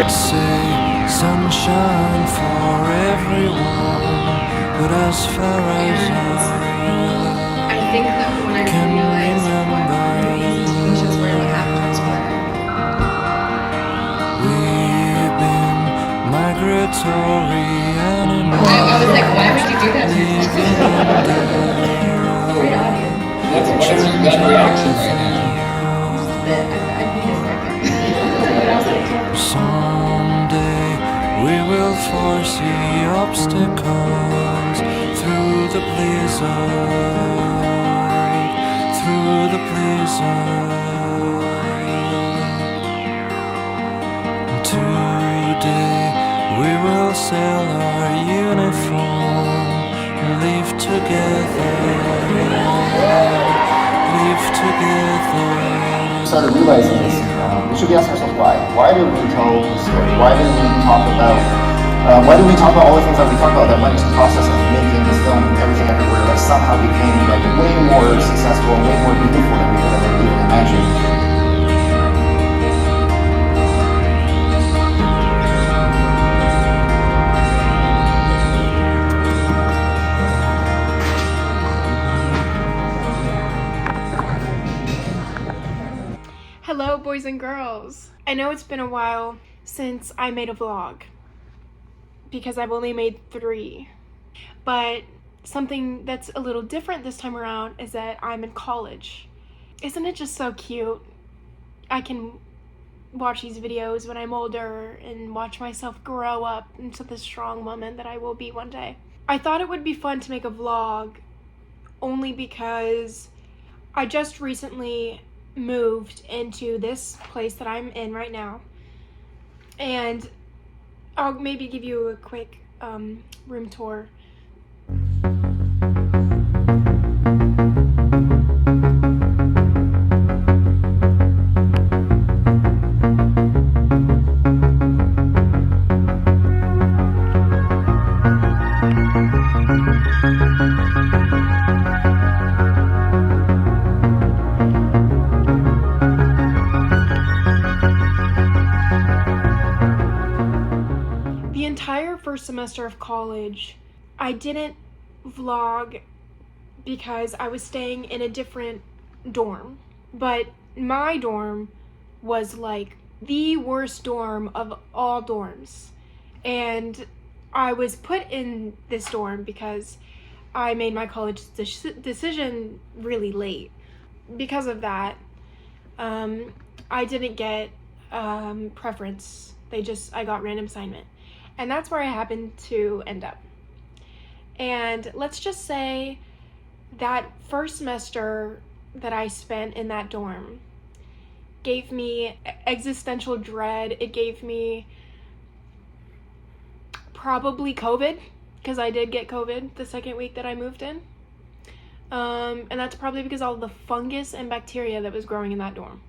Say sunshine for everyone, but as far as I think that when I can realized remember, we should swear what happened on Twitter. we've been migratory animals. I was like, why would you do that to yourself? Great audience. What's your gut reaction right now? I need a second. What else did I tell you? Someday we will foresee obstacles through the blizzard, through the blizzard. Today we will sell our uniform, live together, live together. Started realizing this, we should be asking ourselves why. Why do we tell the story? Why do we talk about all the things that we talk about that went into the process of making this film Everything Everywhere that somehow became like way more successful and way more beautiful than we could ever even imagine? Hello, boys and girls. I know it's been a while since I made a vlog because I've only made 3, but something that's a little different this time around is that I'm in college. Isn't it just so cute? I can watch these videos when I'm older and watch myself grow up into the strong woman that I will be one day. I thought it would be fun to make a vlog only because I just recently moved into this place that I'm in right now, and I'll maybe give you a quick room tour. The entire first semester of college, I didn't vlog because I was staying in a different dorm. But my dorm was like the worst dorm of all dorms. And I was put in this dorm because I made my college decision really late. Because of that, I didn't get preference. I got random assignment. And that's where I happened to end up. And let's just say that first semester that I spent in that dorm gave me existential dread. It gave me probably COVID, because I did get COVID the second week that I moved in. And that's probably because all the fungus and bacteria that was growing in that dorm.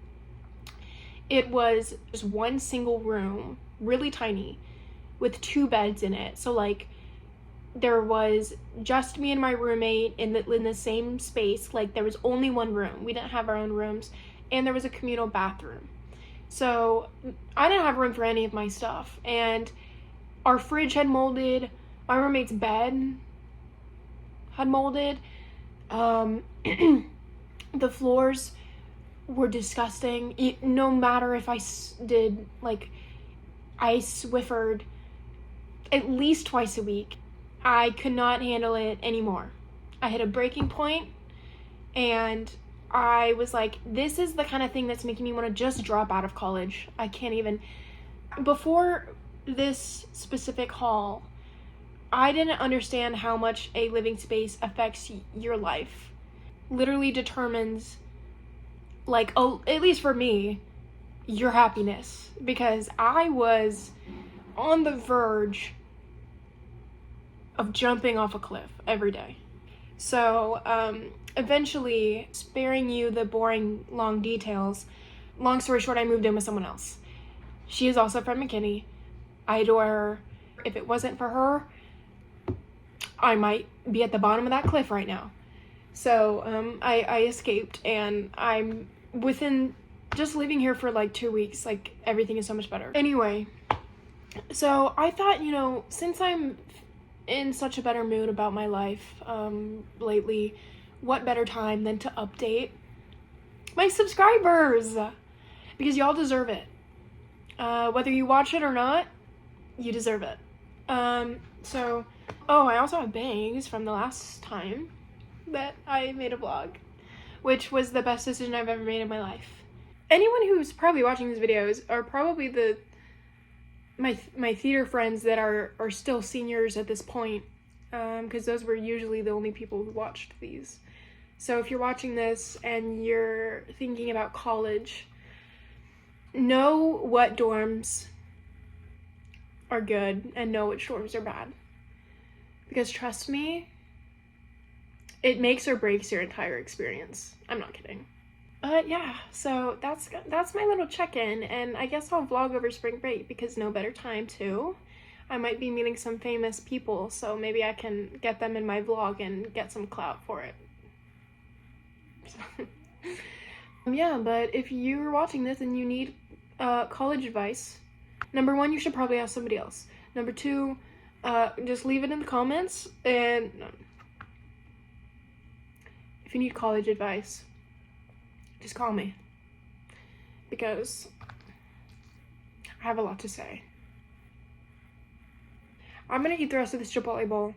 It was just one single room, really tiny, with 2 beds in it. So like there was just me and my roommate in the same space. Like there was only one room. We didn't have our own rooms, and there was a communal bathroom. So I didn't have room for any of my stuff, and our fridge had molded. My roommate's bed had molded. The floors were disgusting. No matter if I did, like, I Swiffered at least twice a week, I could not handle it anymore. I hit a breaking point, and I was like, this is the kind of thing that's making me want to just drop out of college. I can't even. Before this specific haul, I didn't understand how much a living space affects your life. Literally determines, like, at least for me, your happiness. Because I was on the verge of jumping off a cliff every day. So eventually, sparing you the boring long details, long story short, I moved in with someone else. She is also from McKinney. I adore her. If it wasn't for her, I might be at the bottom of that cliff right now. So I escaped, and I'm within just living here for like 2 weeks, like everything is so much better. Anyway, So I thought, since I'm in such a better mood about my life lately, what better time than to update my subscribers? Because y'all deserve it. Whether you watch it or not, you deserve it. I also have bangs from the last time that I made a vlog, which was the best decision I've ever made in my life. Anyone who's probably watching these videos are probably my theater friends that are still seniors at this point, because those were usually the only people who watched these. So if you're watching this and you're thinking about college, know what dorms are good and know which dorms are bad. Because trust me, it makes or breaks your entire experience. I'm not kidding. Yeah, so that's my little check-in, and I guess I'll vlog over spring break because no better time to. I might be meeting some famous people, so maybe I can get them in my vlog and get some clout for it. Yeah, but if you're watching this and you need college advice, number one, you should probably ask somebody else. Number two, just leave it in the comments, and if you need college advice, just call me, because I have a lot to say. I'm gonna eat the rest of this Chipotle bowl,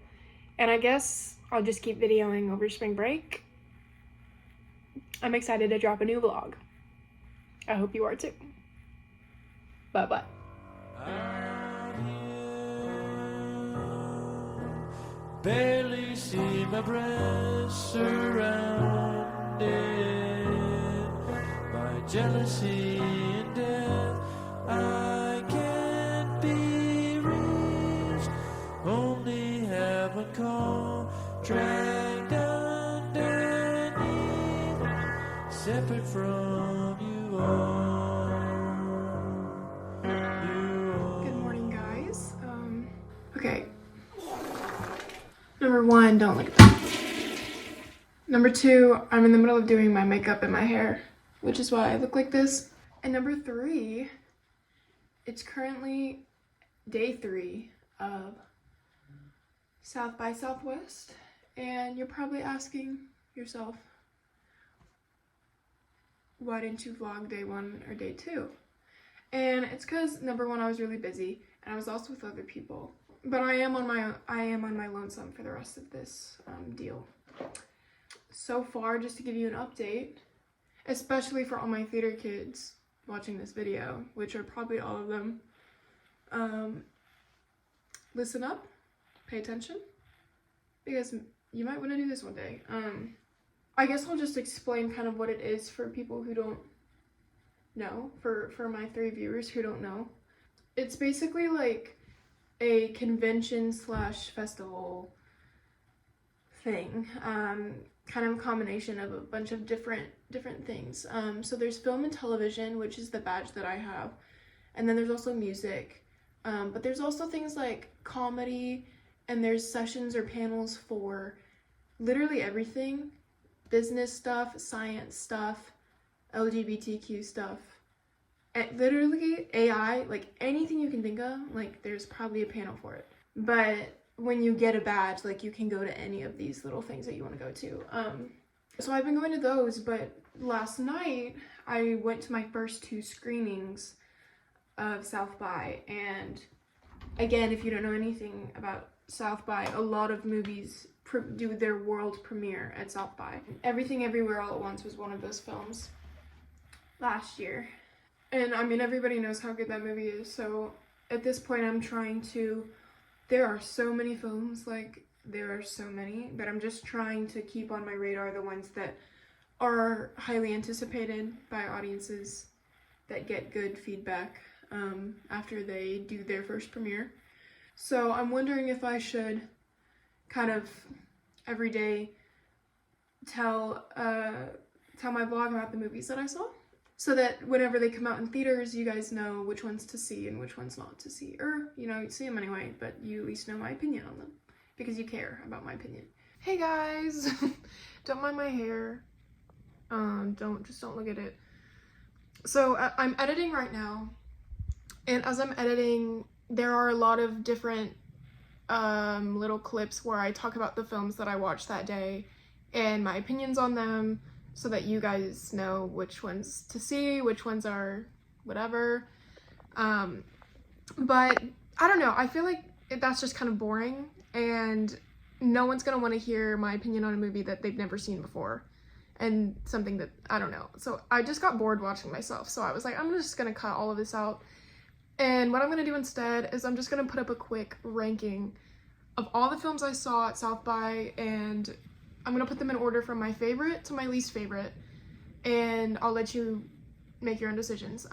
and I guess I'll just keep videoing over spring break. I'm excited to drop a new vlog. I hope you are too. Bye-bye. Barely see my breath surrounded by jealousy and death. I can't be reached, only have a call dragged underneath, separate from you all. Good morning, guys. Okay. Number one, don't look at that. Number two, I'm in the middle of doing my makeup and my hair, which is why I look like this. And number three, it's currently day 3 of South by Southwest, and you're probably asking yourself, why didn't you vlog day 1 or day 2? And it's because, number one, I was really busy, and I was also with other people. But I am on my lonesome for the rest of this deal. So far, just to give you an update, especially for all my theater kids watching this video, which are probably all of them, listen up, pay attention, because you might want to do this one day. I guess I'll just explain kind of what it is for people who don't know, for my 3 viewers who don't know. It's basically like a convention / festival thing, kind of a combination of a bunch of different things. So there's film and television, which is the badge that I have, and then there's also music, but there's also things like comedy, and there's sessions or panels for literally everything: business stuff, science stuff, LGBTQ stuff, and literally AI, like anything you can think of, like there's probably a panel for it. But when you get a badge, like you can go to any of these little things that you want to go to. So I've been going to those, but last night I went to my first 2 screenings of South by, and again, if you don't know anything about South by, a lot of movies do their world premiere at South by. Everything Everywhere All at Once was one of those films last year. And I mean, everybody knows how good that movie is, so at this point I'm trying to, there are so many films, like there are so many, but I'm just trying to keep on my radar the ones that are highly anticipated by audiences, that get good feedback after they do their first premiere. So I'm wondering if I should kind of every day tell my vlog about the movies that I saw, so that whenever they come out in theaters, you guys know which ones to see and which ones not to see. Or, you know, you see them anyway, but you at least know my opinion on them, because you care about my opinion. Hey guys! Don't mind my hair. Just don't look at it. So I'm editing right now, and as I'm editing, there are a lot of different little clips where I talk about the films that I watched that day and my opinions on them, so that you guys know which ones to see, which ones are whatever. But I don't know, I feel like that's just kind of boring, and no one's gonna want to hear my opinion on a movie that they've never seen before, and something that, I don't know. So I just got bored watching myself, so I was like, I'm just gonna cut all of this out. And what I'm gonna do instead is I'm just gonna put up a quick ranking of all the films I saw at South by, and I'm gonna put them in order from my favorite to my least favorite, and I'll let you make your own decisions.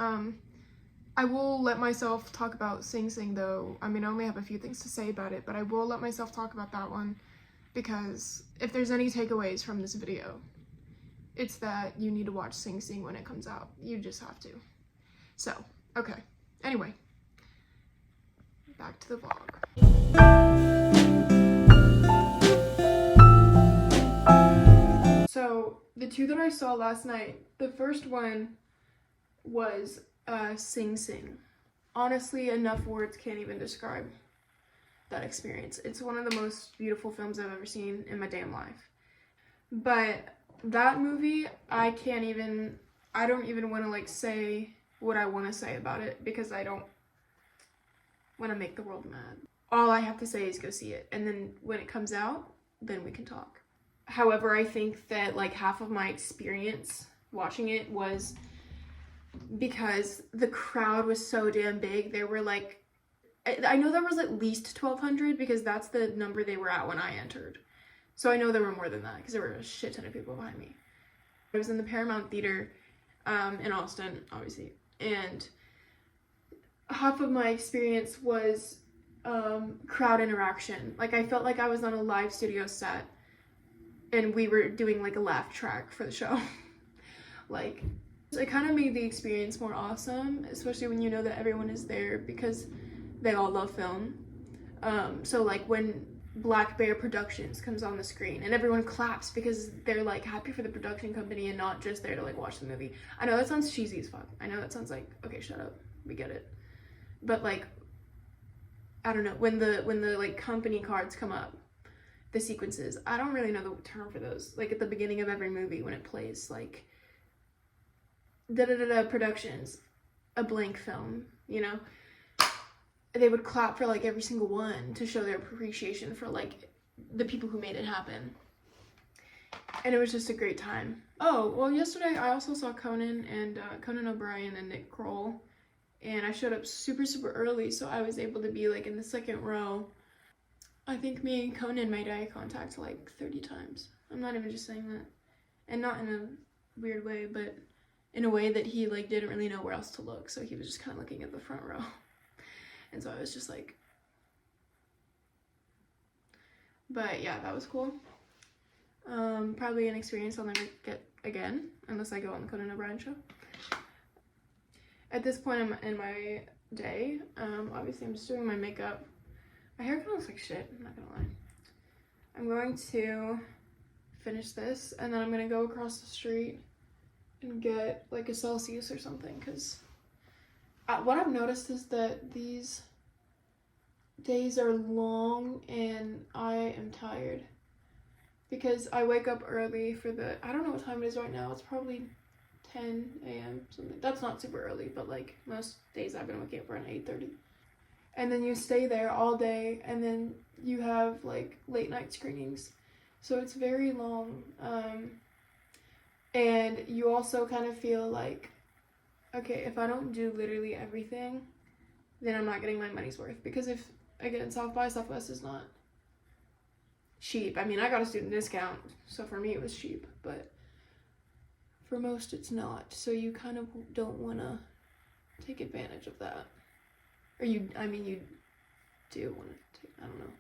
I will let myself talk about Sing Sing though. I mean, I only have a few things to say about it, but I will let myself talk about that one, because if there's any takeaways from this video, it's that you need to watch Sing Sing when it comes out. You just have to. So, okay. Anyway, back to the vlog. So, the two that I saw last night, the first one was Sing Sing. Honestly, enough words can't even describe that experience. It's one of the most beautiful films I've ever seen in my damn life. But that movie, I don't even want to like say what I want to say about it, because I don't want to make the world mad. All I have to say is go see it, and then when it comes out, then we can talk. However, I think that like half of my experience watching it was because the crowd was so damn big. There were like, I know there was at least 1,200, because that's the number they were at when I entered. So I know there were more than that, because there were a shit ton of people behind me. I was in the Paramount Theater in Austin, obviously, and half of my experience was crowd interaction. Like, I felt like I was on a live studio set, and we were doing like a laugh track for the show. Like, it kind of made the experience more awesome, especially when you know that everyone is there because they all love film. So like when Black Bear Productions comes on the screen and everyone claps because they're like happy for the production company and not just there to like watch the movie. I know that sounds cheesy as fuck. I know that sounds like, okay, shut up, we get it. But like, I don't know, when the like company cards come up, the sequences, I don't really know the term for those. Like at the beginning of every movie when it plays like da-da-da-da productions, a blank film, you know, they would clap for like every single one to show their appreciation for like the people who made it happen. And it was just a great time. Oh, well, yesterday I also saw Conan and Conan O'Brien and Nick Kroll, and I showed up super early, so I was able to be like in the second row. I think me and Conan made eye contact like 30 times. I'm not even just saying that. And not in a weird way, but in a way that he like didn't really know where else to look, so he was just kind of looking at the front row. And so I was just like, but yeah, that was cool. Probably an experience I'll never get again unless I go on the Conan O'Brien show. At this point I'm in my day, obviously I'm just doing my makeup. My hair kind of looks like shit, I'm not gonna lie. I'm going to finish this, and then I'm gonna go across the street and get like a Celsius or something, because what I've noticed is that these days are long and I am tired, because I wake up early for the, I don't know what time it is right now, it's probably 10 a.m. something. That's not super early, but like most days I've been waking up around 8:30. And then you stay there all day, and then you have like late night screenings, so it's very long. And you also kind of feel like, okay, if I don't do literally everything, then I'm not getting my money's worth. Because if, again, Southwest is not cheap. I mean, I got a student discount, so for me it was cheap, but for most it's not. So you kind of don't want to take advantage of that. Or you do want to take, I don't know.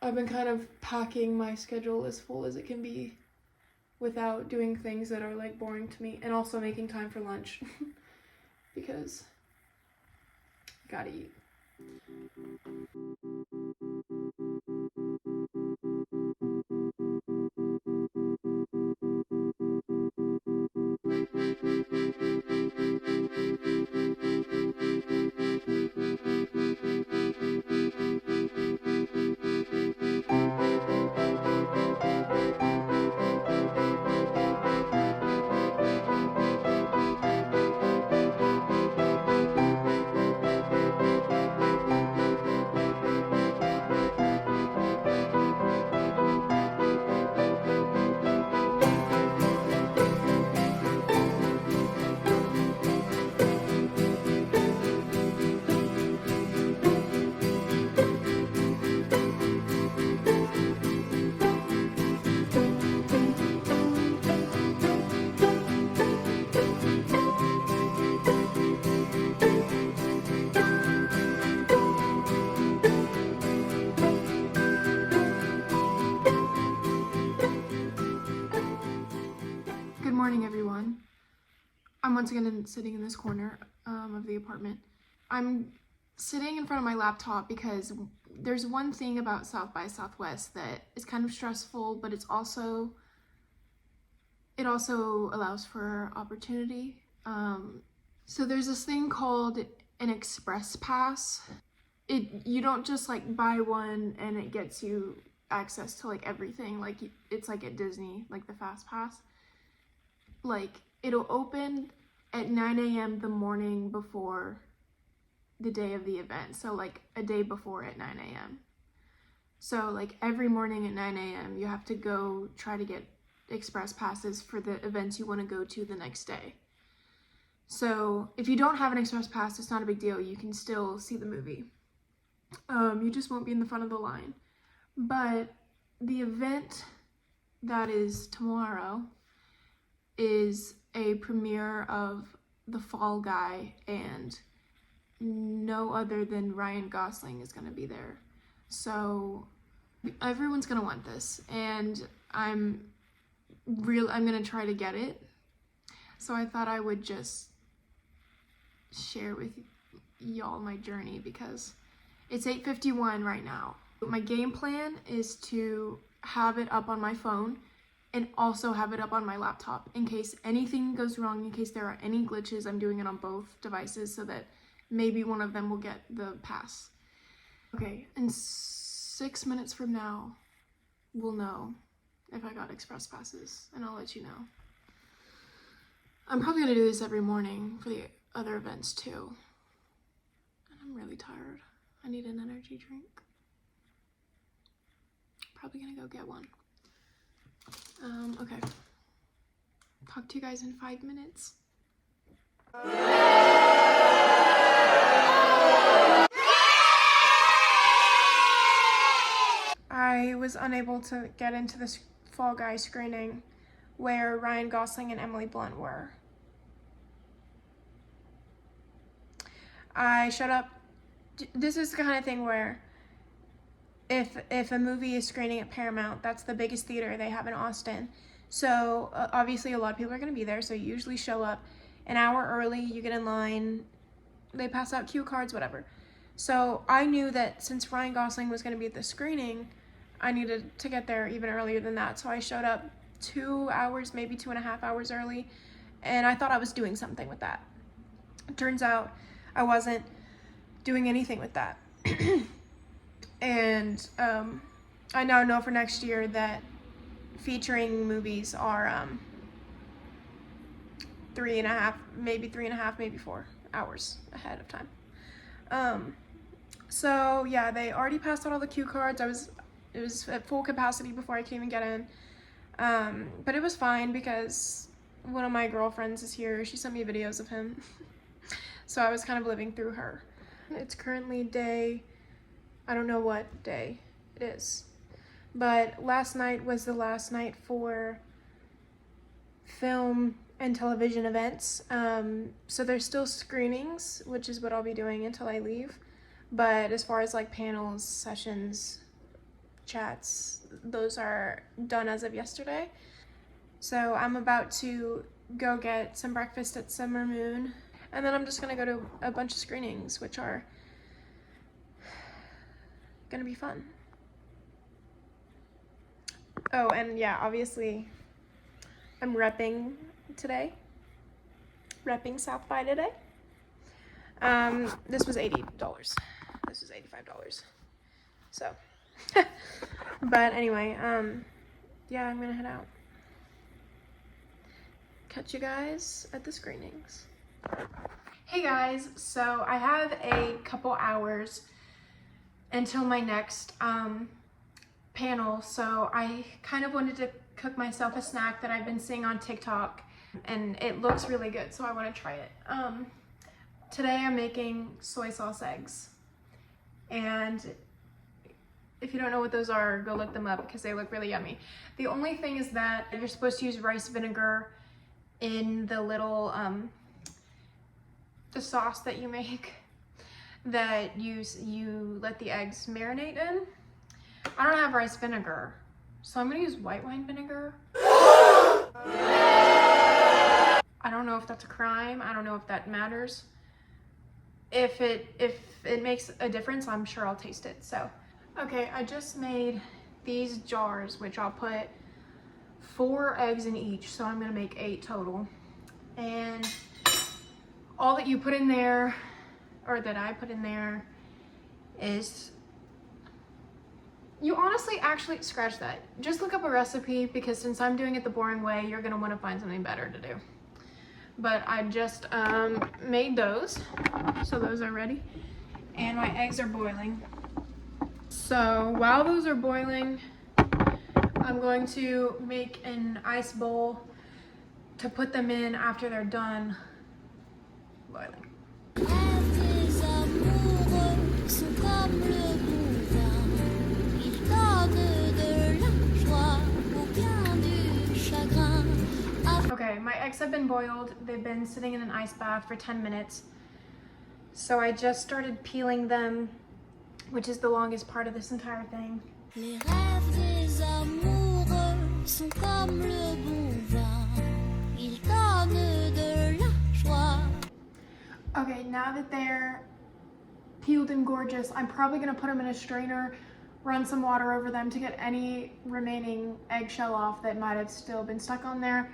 I've been kind of packing my schedule as full as it can be without doing things that are like boring to me, and also making time for lunch because I gotta eat. I'm once again sitting in this corner of the apartment. I'm sitting in front of my laptop because there's one thing about South by Southwest that is kind of stressful, but it also allows for opportunity. So there's this thing called an express pass. You don't just like buy one and it gets you access to like everything. Like it's like at Disney, like the fast pass. Like it'll open at 9 a.m. the morning before the day of the event. So like a day before at 9 a.m. So like every morning at 9 a.m. you have to go try to get express passes for the events you want to go to the next day. So if you don't have an express pass, it's not a big deal. You can still see the movie. You just won't be in the front of the line. But the event that is tomorrow is a premiere of The Fall Guy, and no other than Ryan Gosling is going to be there. So everyone's going to want this, and I'm going to try to get it. So I thought I would just share with y'all my journey because it's 8:51 right now. My game plan is to have it up on my phone and also have it up on my laptop in case anything goes wrong, in case there are any glitches. I'm doing it on both devices so that maybe one of them will get the pass. Okay, and 6 minutes from now, we'll know if I got express passes, and I'll let you know. I'm probably gonna do this every morning for the other events too. And I'm really tired. I need an energy drink. Probably gonna go get one. Okay. Talk to you guys in 5 minutes. I was unable to get into this Fall Guy screening where Ryan Gosling and Emily Blunt were. I showed up. This is the kind of thing where if a movie is screening at Paramount, that's the biggest theater they have in Austin. So obviously a lot of people are going to be there, so you usually show up an hour early, you get in line, they pass out cue cards, whatever. So I knew that since Ryan Gosling was going to be at the screening, I needed to get there even earlier than that. So I showed up 2 hours, maybe 2.5 hours early, and I thought I was doing something with that. It turns out I wasn't doing anything with that. And I now know for next year that featuring movies are 3.5, maybe 4 hours ahead of time. So yeah, they already passed out all the cue cards. It was at full capacity before I could even get in. But it was fine because one of my girlfriends is here. She sent me videos of him. So I was kind of living through her. It's currently I don't know what day it is. But last night was the last night for film and television events. So there's still screenings, which is what I'll be doing until I leave. But as far as like panels, sessions, chats, those are done as of yesterday. So I'm about to go get some breakfast at Summer Moon, and then I'm just gonna go to a bunch of screenings, which are gonna be fun. Oh, and yeah, obviously I'm repping today. Repping South by today. This was $80. This was $85. So, but anyway, yeah, I'm gonna head out. Catch you guys at the screenings. Hey guys, so I have a couple hours until my next panel, so I kind of wanted to cook myself a snack that I've been seeing on TikTok, and it looks really good, so I want to try it. Today I'm making soy sauce eggs, and if you don't know what those are, go look them up because they look really yummy. The only thing is that you're supposed to use rice vinegar in the little the sauce that you make, that you let the eggs marinate in. I don't have rice vinegar, so I'm gonna use white wine vinegar. I don't don't know if that's a crime. I don't know if that matters. If it makes a difference, I'm sure I'll taste it. So, okay, I just made these jars, which I'll put 4 eggs in each. So I'm gonna make 8 total. And all that you put in there, or that I put in there, is, you honestly actually scratch that. Just look up a recipe, because since I'm doing it the boring way, you're gonna want to find something better to do. But I just made those, so those are ready, and my eggs are boiling. So while those are boiling, I'm going to make an ice bowl to put them in after they're done boiling. Des amoureux sont comme le bon vin, ils donnent de la joie ou bien du chagrin. Okay, my eggs have been boiled. They've been sitting in an ice bath for 10 minutes. So I just started peeling them, which is the longest part of this entire thing. Les rêves des amoureux sont comme le bon vin, ils donnent de la joie. Okay, now that they're peeled and gorgeous, I'm probably gonna put them in a strainer, run some water over them to get any remaining eggshell off that might have still been stuck on there.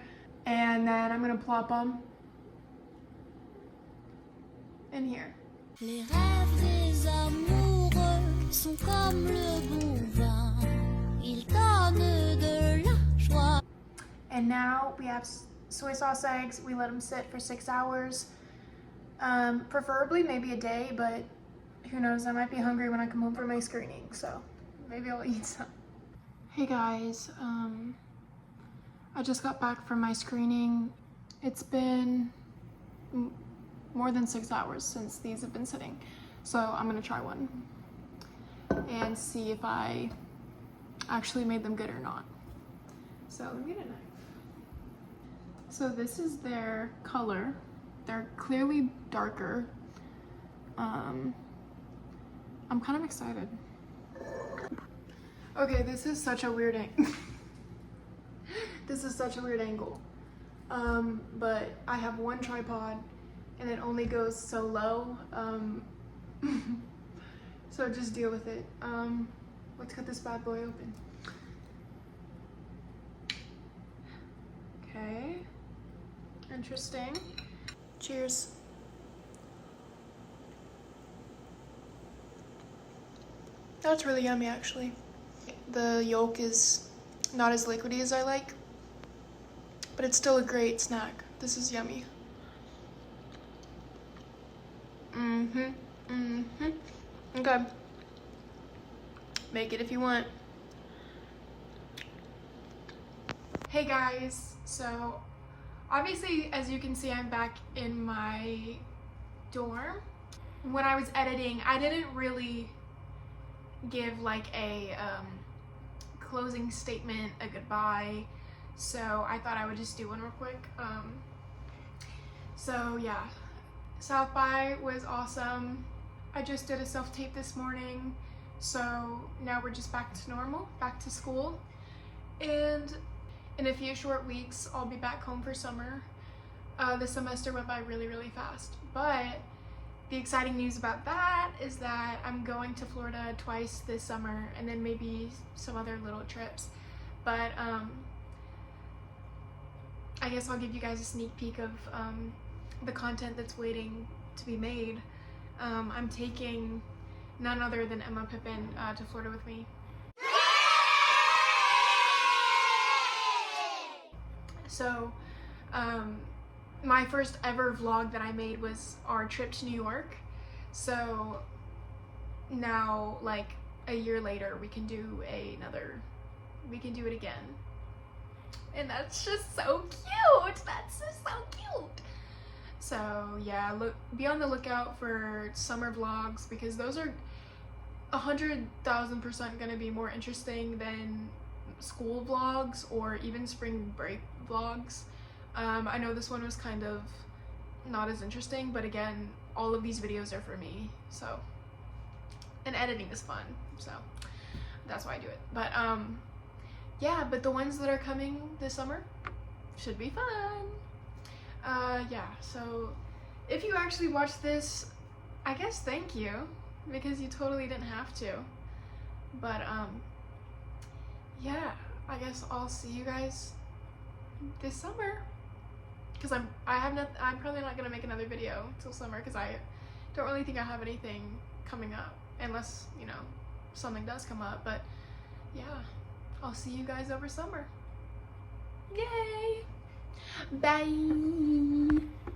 And then I'm gonna plop them in here. Les rêves des amoureux sont comme le bon vin, ils donnent de la joie. And now we have soy sauce eggs. We let them sit for 6 hours. Preferably maybe a day, but who knows, I might be hungry when I come home from my screening, so maybe I'll eat some. Hey guys, I just got back from my screening. It's been more than 6 hours since these have been sitting, so I'm gonna try one and see if I actually made them good or not. So let me get a knife. So this is their color. They're clearly darker. I'm kind of excited. Okay, this is such a weird angle. This is such a weird angle. But I have one tripod and it only goes so low. So just deal with it. Let's cut this bad boy open. Okay. Interesting. Cheers. That's really yummy, actually. The yolk is not as liquidy as I like, but it's still a great snack. This is yummy. Okay. Make it if you want. Hey guys, so obviously, as you can see, I'm back in my dorm. When I was editing, I didn't really give like a closing statement, a goodbye, so I thought I would just do one real quick. So yeah, South by was awesome. I just did a self-tape this morning, so now we're just back to normal, back to school, and in a few short weeks I'll be back home for summer. The semester went by really, really fast, but the exciting news about that is that I'm going to Florida twice this summer, and then maybe some other little trips. But I guess I'll give you guys a sneak peek of the content that's waiting to be made. I'm taking none other than Emma Pippin to Florida with me. So my first ever vlog that I made was our trip to New York. So now, like a year later, we can do it again. And that's just so cute. That's just so cute. So yeah, be on the lookout for summer vlogs, because those are 100,000% gonna be more interesting than school vlogs or even spring break vlogs. I know this one was kind of not as interesting, but again, all of these videos are for me, so, and editing is fun, so that's why I do it. But yeah, but the ones that are coming this summer should be fun. Yeah, so if you actually watched this, I guess thank you, because you totally didn't have to. But yeah, I guess I'll see you guys this summer, because I'm probably not gonna make another video till summer, because I don't really think I have anything coming up, unless, you know, something does come up. But yeah, I'll see you guys over summer. Yay! Bye!